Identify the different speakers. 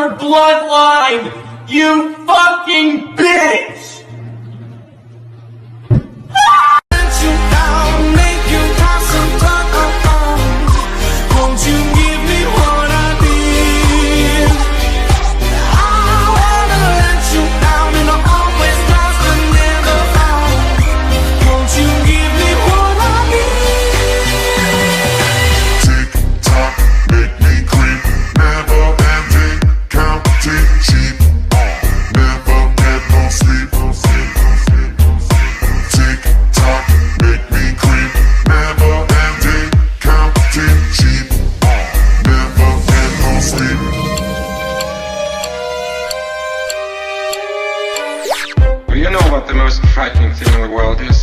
Speaker 1: your bloodline, you fucking bitch!
Speaker 2: You know what the most frightening thing in the world is?